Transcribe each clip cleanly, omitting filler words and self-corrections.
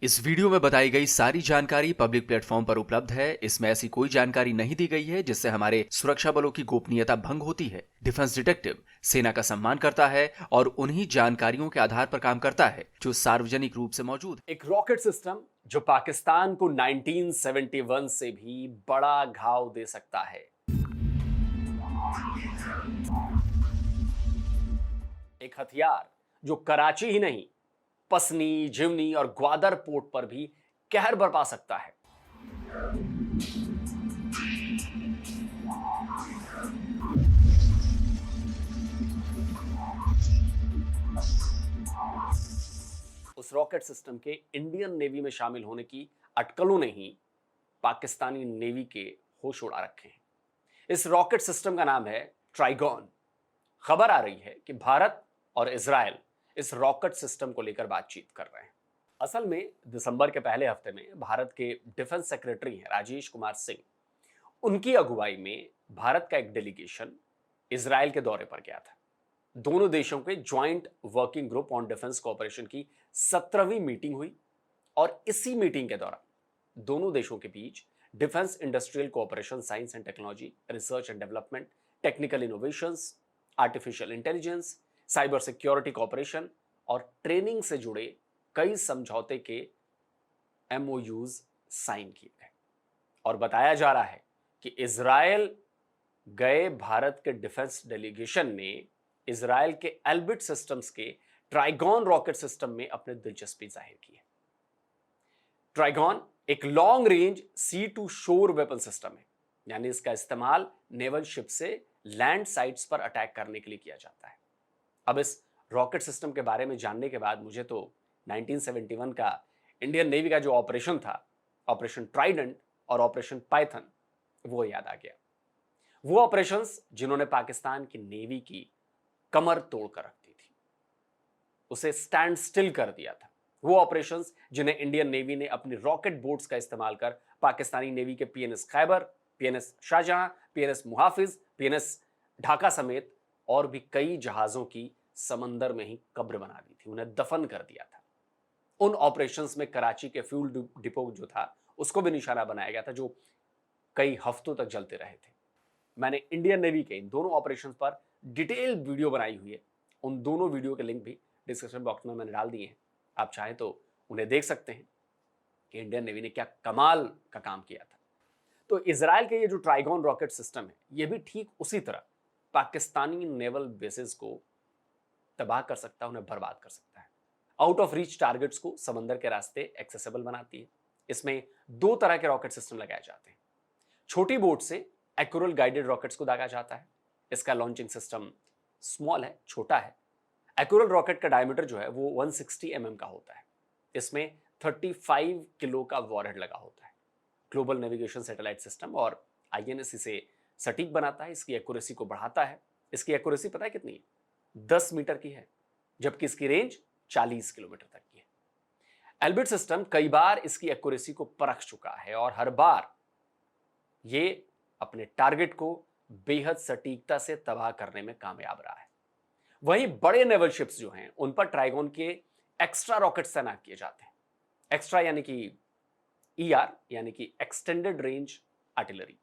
इस वीडियो में बताई गई सारी जानकारी पब्लिक प्लेटफॉर्म पर उपलब्ध है। इसमें ऐसी कोई जानकारी नहीं दी गई है जिससे हमारे सुरक्षा बलों की गोपनीयता भंग होती है। डिफेंस डिटेक्टिव सेना का सम्मान करता है और उन्हीं जानकारियों के आधार पर काम करता है जो सार्वजनिक रूप से मौजूद है। एक रॉकेट सिस्टम जो पाकिस्तान को 1971 से भी बड़ा घाव दे सकता है। एक हथियार जो कराची ही नहीं, पसनी, जिवनी और ग्वादर पोर्ट पर भी कहर बरपा सकता है। उस रॉकेट सिस्टम के इंडियन नेवी में शामिल होने की अटकलों ने ही पाकिस्तानी नेवी के होश उड़ा रखे हैं। इस रॉकेट सिस्टम का नाम है ट्राइगॉन। खबर आ रही है कि भारत और इजराइल इस रॉकेट सिस्टम को लेकर बातचीत कर रहे हैं। असल में दिसंबर के पहले हफ्ते में भारत के डिफेंस सेक्रेटरी हैं राजेश कुमार सिंह, उनकी अगुवाई में भारत का एक डेलीगेशन इजराइल के दौरे पर गया था। दोनों देशों के joint working group on defence cooperation की 17वीं मीटिंग हुई और इसी मीटिंग के दौरान दोनों देशों के बीच defence industrial cooperation, science and technology, research and development, technical innovations, artificial intelligence, cyber security cooperation और ट्रेनिंग से जुड़े कई समझौते के एमओयूज साइन किए गए। और बताया जा रहा है कि इजराइल गए भारत के डिफेंस डेलीगेशन ने इजराइल के एल्बिट सिस्टम्स के ट्राइगॉन रॉकेट सिस्टम में अपनी दिलचस्पी जाहिर की है। ट्राइगॉन एक लॉन्ग रेंज सी टू शोर वेपन सिस्टम है, यानी इसका इस्तेमाल नेवल शिप से लैंड साइट्स पर अटैक करने के लिए किया जाता है। अब इस रॉकेट सिस्टम के बारे में जानने के बाद मुझे तो 1971 का इंडियन नेवी का जो ऑपरेशन था, ऑपरेशन ट्राइडेंट और ऑपरेशन पाइथन, वो याद आ गया। वो ऑपरेशंस जिन्होंने पाकिस्तान की नेवी की कमर तोड़कर रख दी थी, उसे स्टैंड स्टिल कर दिया था। वो ऑपरेशंस जिन्हें इंडियन नेवी ने अपनी रॉकेट बोट्स का इस्तेमाल कर पाकिस्तानी नेवी के PNS Khyber, PNS Shahjahan, PNS Muhafiz, PNS Dhaka समेत और भी कई जहाजों की समंदर में ही कब्र बना दी थी, उन्हें दफन कर दिया था। उन ऑपरेशंस में कराची के फ्यूल डिपो जो था उसको भी निशाना बनाया गया था, जो कई हफ्तों तक जलते रहे थे। मैंने इंडियन नेवी के इन दोनों ऑपरेशंस पर डिटेल वीडियो बनाई हुई है। उन दोनों वीडियो के लिंक भी डिस्क्रिप्शन बॉक्स में मैंने डाल दिए हैं, आप चाहें तो उन्हें देख सकते हैं कि इंडियन नेवी ने क्या कमाल का काम किया था। तो इजराइल के ये जो ट्राइगॉन रॉकेट सिस्टम है, ये भी ठीक उसी तरह पाकिस्तानी नेवल बेसिस को तबाह कर सकता है, उन्हें बर्बाद कर सकता है। आउट ऑफ रीच टारगेट्स को समंदर के रास्ते एक्सेसिबल बनाती है। इसमें दो तरह के रॉकेट सिस्टम लगाए जाते हैं। छोटी बोट से एक्यूरल गाइडेड रॉकेट्स को दागा जाता है। इसका लॉन्चिंग सिस्टम स्मॉल है, छोटा है। एक्यूरल रॉकेट का डायमीटर जो है वो 160 mm का होता है। इसमें 35 किलो का वॉरहेड लगा होता है। ग्लोबल नेविगेशन सैटेलाइट सिस्टम और आईएनएस इसे सटीक बनाता है, इसकी एक्यूरेसी को बढ़ाता है। इसकी एक्यूरेसी पता है कितनी है? 10 मीटर की है, जबकि इसकी रेंज 40 किलोमीटर तक की है। एल्बिट सिस्टम कई बार इसकी एक्यूरेसी को परख चुका है और हर बार ये अपने टारगेट को बेहद सटीकता से तबाह करने में कामयाब रहा है। वहीं बड़े नेवल शिप्स जो हैं, उन पर ट्राइगॉन के एक्स्ट्रा रॉकेट तैनात किए जाते हैं। एक्स्ट्रा यानी कि ईआर यानी कि एक्सटेंडेड रेंज आर्टिलरी।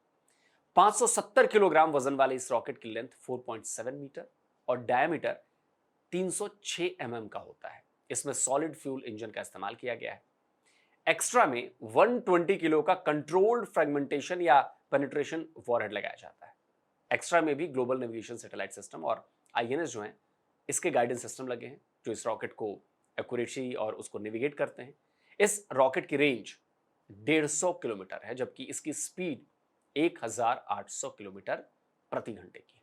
570 किलोग्राम वजन वाले इस रॉकेट की लेंथ 4.7 मीटर और डायमीटर 306 mm का होता है। इसमें सॉलिड फ्यूल इंजन का इस्तेमाल किया गया है। एक्स्ट्रा में 120 किलो का कंट्रोल्ड फ्रेगमेंटेशन या पेनिट्रेशन वॉरहेड लगाया जाता है। एक्स्ट्रा में भी ग्लोबल नेविगेशन सैटेलाइट सिस्टम और आईएनएस जो हैं, इसके गाइडेंस सिस्टम लगे हैं जो इस रॉकेट को एक्यूरेसी और उसको नेविगेट करते हैं। इस रॉकेट की रेंज 150 किलोमीटर है, जबकि इसकी स्पीड 1800 किलोमीटर प्रति घंटे की है।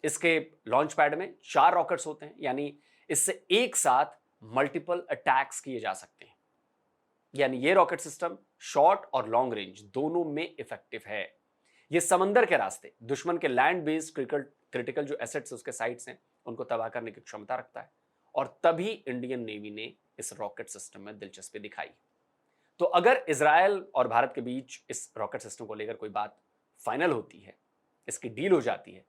इसके लॉन्च पैड में 4 रॉकेट्स होते हैं, यानी इससे एक साथ मल्टीपल अटैक्स किए जा सकते हैं। यानी ये रॉकेट सिस्टम शॉर्ट और लॉन्ग रेंज दोनों में इफेक्टिव है। ये समंदर के रास्ते दुश्मन के लैंड बेस्ड क्रिटिकल जो एसेट्स उसके साइट्स हैं, उनको तबाह करने की क्षमता रखता है। और तभी इंडियन नेवी ने इस रॉकेट सिस्टम में दिलचस्पी दिखाई। तो अगर इजराइल और भारत के बीच इस रॉकेट सिस्टम को लेकर कोई बात फाइनल होती है, इसकी डील हो जाती है,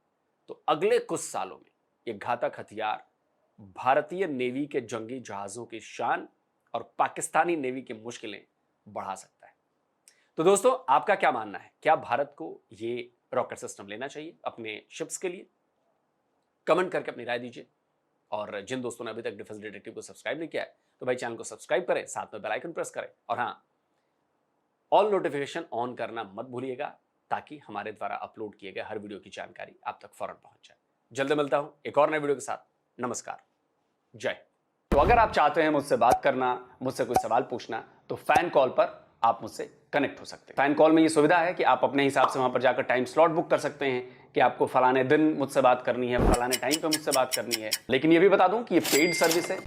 तो अगले कुछ सालों में यह घातक हथियार भारतीय नेवी के जंगी जहाजों की शान और पाकिस्तानी नेवी की मुश्किलें बढ़ा सकता है। तो दोस्तों, आपका क्या मानना है? क्या भारत को ये रॉकेट सिस्टम लेना चाहिए अपने शिप्स के लिए? कमेंट करके अपनी राय दीजिए। और जिन दोस्तों ने अभी तक डिफेंस डिटेक्टिव को सब्सक्राइब नहीं किया है तो भाई चैनल को सब्सक्राइब करें, साथ में बेल आइकन प्रेस करें और हाँ, ऑल नोटिफिकेशन ऑन करना मत भूलिएगा ताकि हमारे द्वारा अपलोड किए गए हर वीडियो की जानकारी आप तक फौरन पहुंच जाए। जल्द मिलता हूं एक और नए वीडियो के साथ। नमस्कार, जय हिंद। तो अगर आप चाहते हैं मुझसे बात करना, मुझसे कोई सवाल पूछना, तो फैन कॉल पर आप मुझसे कनेक्ट हो सकते हैं। फैन कॉल में ये सुविधा है कि आप अपने हिसाब से वहां पर जाकर टाइम स्लॉट बुक कर सकते हैं कि आपको फलाने दिन मुझसे बात करनी है, फलाने टाइम पे मुझसे बात करनी है। लेकिन ये भी बता दूं कि ये पेड सर्विस है।